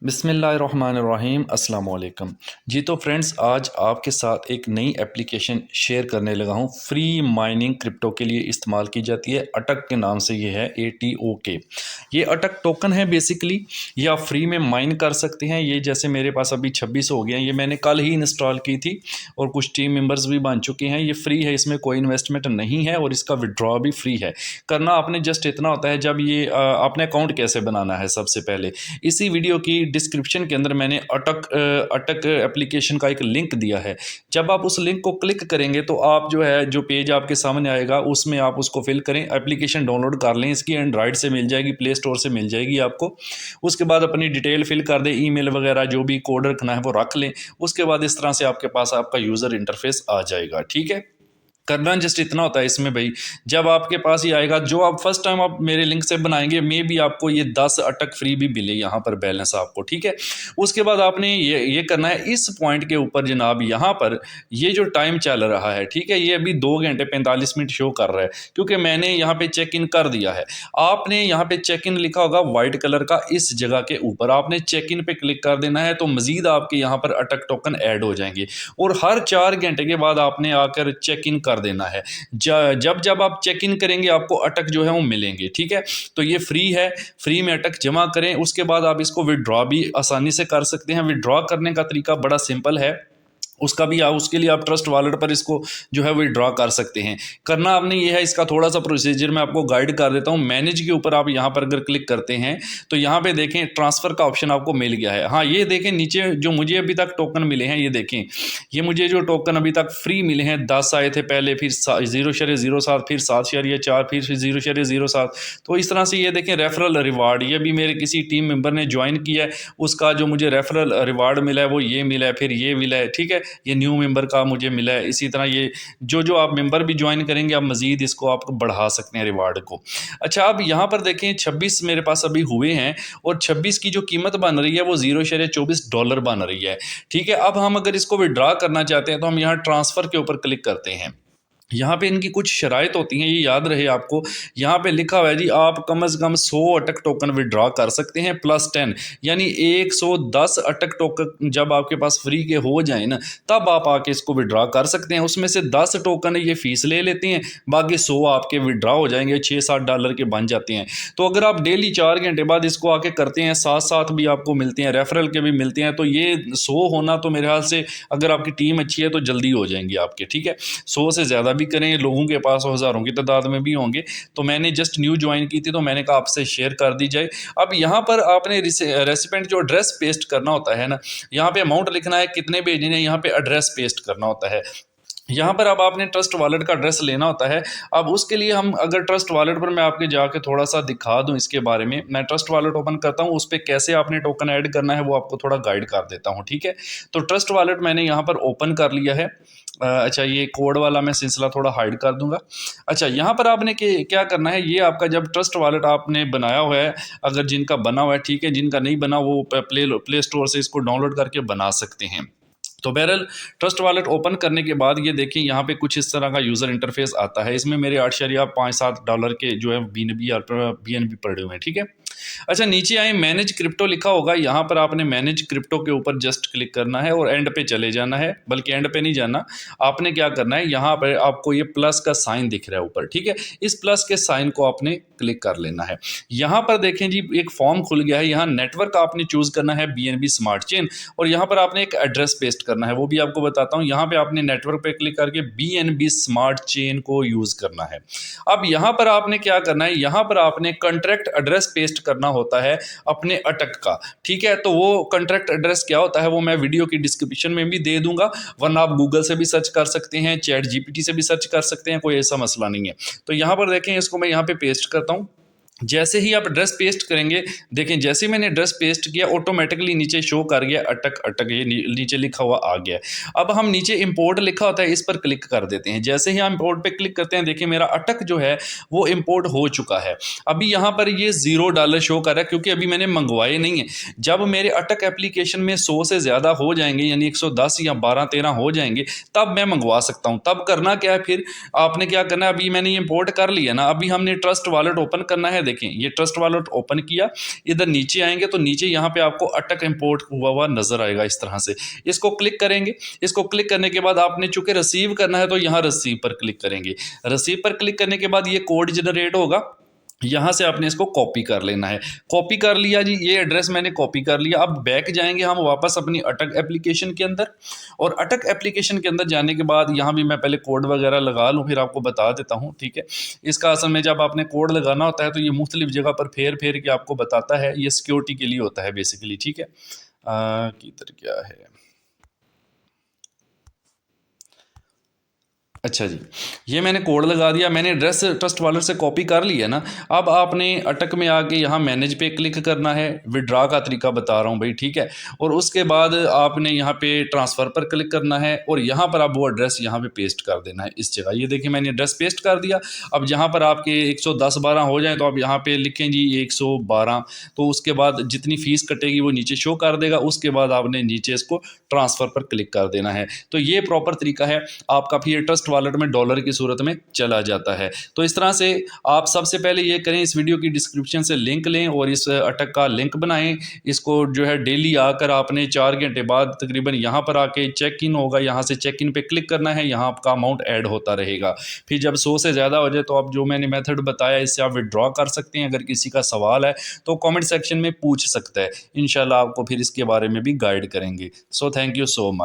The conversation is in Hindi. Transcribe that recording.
बिस्मिल्लाहिर्रहमानिर्रहीम अस्सलाम वालेकुम। जी तो फ्रेंड्स, आज आपके साथ एक नई एप्लीकेशन शेयर करने लगा हूँ। फ्री माइनिंग क्रिप्टो के लिए इस्तेमाल की जाती है। अटक के नाम से ये है, ATOK। ये अटक टोकन है बेसिकली। ये आप फ्री में माइन कर सकते हैं। ये जैसे मेरे पास अभी 26 हो गए हैं। ये मैंने कल ही इंस्टॉल की थी और कुछ टीम मेंबर्स भी बन चुके हैं। ये फ्री है, इसमें कोई इन्वेस्टमेंट नहीं है और इसका विड्रॉ भी फ्री है। करना आपने जस्ट इतना होता है, जब ये आपने अकाउंट कैसे बनाना है सबसे पहले इसी वीडियो की डिस्क्रिप्शन के अंदर मैंने अटक एप्लीकेशन का एक लिंक दिया है। जब आप उस लिंक को क्लिक करेंगे तो आप जो है, जो पेज आपके सामने आएगा उसमें आप उसको फिल करें। एप्लीकेशन डाउनलोड कर लें, इसकी एंड्रॉइड से मिल जाएगी, प्ले स्टोर से मिल जाएगी आपको। उसके बाद अपनी डिटेल फिल कर दें, ईमेल वगैरह जो भी कोड रखना है वो रख लें। उसके बाद इस तरह से आपके पास आपका यूज़र इंटरफेस आ जाएगा। ठीक है, करना जस्ट इतना होता है इसमें भाई। जब आपके पास ये आएगा, जो आप फर्स्ट टाइम आप मेरे लिंक से बनाएंगे, मे भी आपको ये 10 अटक फ्री भी मिले यहाँ पर बैलेंस आपको। ठीक है, उसके बाद आपने ये करना है, इस पॉइंट के ऊपर जनाब यहाँ पर ये जो टाइम चल रहा है, ठीक है, ये अभी 2 घंटे 45 मिनट शो कर रहा है क्योंकि मैंने यहाँ पे चेक इन कर दिया है। आपने यहाँ पे चेक इन लिखा होगा वाइट कलर का, इस जगह के ऊपर आपने चेक इन पे क्लिक कर देना है, तो मजीद आपके यहाँ पर अटक टोकन ऐड हो जाएंगे और हर 4 घंटे के बाद आपने आकर चेक इन कर देना है। जब जब आप चेक इन करेंगे आपको अटक जो है वो मिलेंगे। ठीक है, तो ये फ्री है, फ्री में अटक जमा करें। उसके बाद आप इसको विड्रॉ भी आसानी से कर सकते हैं। विड्रॉ करने का तरीका बड़ा सिंपल है, उसका भी उसके लिए आप ट्रस्ट वॉलेट पर इसको जो है विड्रॉ कर सकते हैं। करना आपने ये है, इसका थोड़ा सा प्रोसीजर मैं आपको गाइड कर देता हूँ। मैनेज के ऊपर आप यहाँ पर अगर क्लिक करते हैं तो यहाँ पे देखें ट्रांसफ़र का ऑप्शन आपको मिल गया है। हाँ, ये देखें नीचे जो मुझे अभी तक टोकन मिले हैं, ये देखें, ये मुझे जो टोकन अभी तक फ्री मिले हैं 10 आए थे पहले, फिर 0.07, फिर 7.4, फिर 0.07। तो इस तरह से ये देखें रेफरल रिवार्ड, ये भी मेरे किसी टीम मेंबर ने ज्वाइन किया है, उसका जो मुझे रेफरल रिवार्ड मिला है वो ये मिला है, फिर ये मिला है। ठीक है, ये न्यू मेंबर का मुझे मिला है। इसी तरह ये जो आप मेंबर भी ज्वाइन करेंगे, आप मज़ीद इसको आप बढ़ा सकते हैं रिवार्ड को। अच्छा, अब यहाँ पर देखें 26 मेरे पास अभी हुए हैं और 26 की जो कीमत बन रही है वो $0.24 बन रही है। ठीक है, अब हम अगर इसको विड्रॉ करना चाहते हैं तो हम यहाँ ट्रांसफ़र के ऊपर क्लिक करते हैं। यहाँ पे इनकी कुछ शराइत होती हैं, ये याद रहे आपको। यहाँ पे लिखा हुआ है जी, आप कम से कम 100 अटक टोकन विड्रॉ कर सकते हैं +10, यानी 110 अटक टोकन जब आपके पास फ्री के हो जाए ना, तब आप आके इसको विड्रॉ कर सकते हैं। उसमें से 10 टोकन ये फ़ीस ले लेते हैं, बाकी 100 आपके विड्रॉ हो जाएंगे, $6-7 के बन जाते हैं। तो अगर आप डेली 4 घंटे बाद इसको आके करते हैं, साथ साथ भी आपको मिलते हैं, रेफरल के भी मिलते हैं, तो ये 100 होना तो मेरे ख्याल से, अगर आपकी टीम अच्छी है तो जल्दी हो जाएंगे आपके। ठीक है, 100 से ज़्यादा भी करें, लोगों के पास हज़ारों की तादाद में भी होंगे। तो मैंने जस्ट न्यू ज्वाइन की थी तो मैंने कहा आपसे शेयर कर दी जाए। अब यहाँ पर आपने रेसिपेंट जो एड्रेस पेस्ट करना होता है ना, यहाँ पे अमाउंट लिखना है, कितने भेजने हैं, यहाँ पे एड्रेस पेस्ट करना होता है। यहाँ पर अब आपने ट्रस्ट वॉलेट का एड्रेस लेना होता है। अब उसके लिए हम अगर ट्रस्ट वॉलेट पर मैं आपके जाके थोड़ा सा दिखा दूँ इसके बारे में, मैं ट्रस्ट वॉलेट ओपन करता हूँ, उस पर कैसे आपने टोकन ऐड करना है वो आपको थोड़ा गाइड कर देता हूँ। ठीक है, तो ट्रस्ट वॉलेट मैंने यहाँ पर ओपन कर लिया है। अच्छा, ये कोड वाला मैं सिलसिला थोड़ा हाइड कर दूंगा। अच्छा, यहाँ पर आपने क्या करना है, ये आपका जब ट्रस्ट वॉलेट आपने बनाया हुआ है, अगर जिनका बना हुआ है ठीक है, जिनका नहीं बना वो प्ले स्टोर से इसको डाउनलोड करके बना सकते हैं। तो बहरहाल ट्रस्ट वॉलेट ओपन करने के बाद ये देखिए यहाँ पे कुछ इस तरह का यूज़र इंटरफेस आता है। इसमें मेरे $8.57 के जो है BNB पड़े हुए हैं। ठीक है, अच्छा, नीचे आए, मैनेज क्रिप्टो लिखा होगा, यहाँ पर आपने मैनेज क्रिप्टो के ऊपर जस्ट क्लिक करना है और एंड पे चले जाना है, बल्कि एंड पे नहीं जाना। आपने क्या करना है, यहाँ पर आपको ये प्लस का साइन दिख रहा है ऊपर। ठीक है, इस प्लस के साइन को आपने क्लिक कर लेना है। यहाँ पर देखें जी, एक फॉर्म खुल गया है। यहाँ नेटवर्क आपने चूज़ करना है BNB स्मार्ट चेन और यहाँ पर आपने एक एड्रेस पेस्ट करना है, वो भी आपको बताता हूँ। यहाँ पे आपने नेटवर्क पे क्लिक करके BNB स्मार्ट चेन को यूज़ करना है। अब यहाँ पर आपने क्या करना है, यहाँ पर आपने कॉन्ट्रैक्ट एड्रेस पेस्ट करना होता है अपने अटक का। ठीक है, तो वो कॉन्ट्रैक्ट एड्रेस क्या होता है वो मैं वीडियो की डिस्क्रिप्शन में भी दे दूंगा, वरना आप गूगल से भी सर्च कर सकते हैं, चैट GPT से भी सर्च कर सकते हैं, कोई ऐसा मसला नहीं है। तो यहाँ पर देखें, इसको मैं यहाँ पे पेस्ट करता हूँ। जैसे ही आप एड्रेस पेस्ट करेंगे, देखें जैसे ही मैंने एड्रेस पेस्ट किया ऑटोमेटिकली नीचे शो कर गया अटक अटक, ये नीचे लिखा हुआ आ गया। अब हम नीचे इंपोर्ट लिखा होता है, इस पर क्लिक कर देते हैं। जैसे ही हम इंपोर्ट पे क्लिक करते हैं, देखिए मेरा अटक जो है वो इंपोर्ट हो चुका है। अभी यहाँ पर ये $0 शो कर रहा है क्योंकि अभी मैंने मंगवाए नहीं है। जब मेरे अटक एप्लीकेशन में 100 से ज़्यादा हो जाएंगे, यानी 110 या 12-13 हो जाएंगे, तब मैं मंगवा सकता हूँ। तब करना क्या है, फिर आपने क्या करना है, अभी मैंने ये इंपोर्ट कर लिया ना, अभी हमने ट्रस्ट वॉलेट ओपन करना है। देखें ये ट्रस्ट वॉलेट ओपन किया, इधर नीचे आएंगे तो नीचे यहाँ पे आपको अटक इंपोर्ट हुआ हुआ नजर आएगा इस तरह से। इसको क्लिक करेंगे, इसको क्लिक करने के बाद आपने चूंकि रिसीव करना है तो यहाँ रिसीव पर क्लिक करेंगे। रिसीव पर क्लिक करने के बाद ये कोड जनरेट होगा, यहाँ से आपने इसको कॉपी कर लेना है। कॉपी कर लिया जी, ये एड्रेस मैंने कॉपी कर लिया। अब बैक जाएंगे हम वापस अपनी अटक एप्लीकेशन के अंदर, और अटक एप्लीकेशन के अंदर जाने के बाद यहाँ भी मैं पहले कोड वगैरह लगा लूँ, फिर आपको बता देता हूँ, ठीक है। इसका असल में जब आपने कोड लगाना होता है तो ये मुख्तलिफ जगह पर फेर फेर के आपको बताता है, ये सिक्योरिटी के लिए होता है बेसिकली, ठीक है। किधर क्या है, अच्छा जी, ये मैंने कोड लगा दिया, मैंने एड्रेस ट्रस्ट वॉलेट से कॉपी कर लिया ना। अब आपने अटक में आके यहाँ मैनेज पे क्लिक करना है, विड्रॉ का तरीका बता रहा हूँ भाई, ठीक है। और उसके बाद आपने यहाँ पे ट्रांसफ़र पर क्लिक करना है और यहाँ पर आप वो एड्रेस यहाँ पे पेस्ट कर देना है इस जगह। ये देखिए मैंने एड्रेस पेस्ट कर दिया। अब यहाँ पर आपके 110-12 हो जाए तो आप यहाँ पे लिखें जी 112, तो उसके बाद जितनी फ़ीस कटेगी वो नीचे शो कर देगा। उसके बाद आपने नीचे इसको ट्रांसफ़र पर क्लिक कर देना है। तो ये प्रॉपर तरीका है आपका, फिर ट्रस्ट वॉलेट में डॉलर की सूरत में चला जाता है। तो इस तरह से आप सबसे पहले ये करें, इस वीडियो की डिस्क्रिप्शन से लिंक लें और इस अटक का लिंक बनाएं। इसको जो है डेली आकर आपने 4 घंटे बाद तकरीबन यहाँ पर आके चेक इन होगा, यहाँ से चेक इन पे क्लिक करना है, यहाँ आपका अमाउंट ऐड होता रहेगा। फिर जब 100 से ज़्यादा हो जाए तो आप जो मैंने मेथड बताया इससे आप विड्रॉ कर सकते हैं। अगर किसी का सवाल है तो कॉमेंट सेक्शन में पूछ सकता है, इंशाल्लाह आपको फिर इसके बारे में भी गाइड करेंगे। So thank you so much.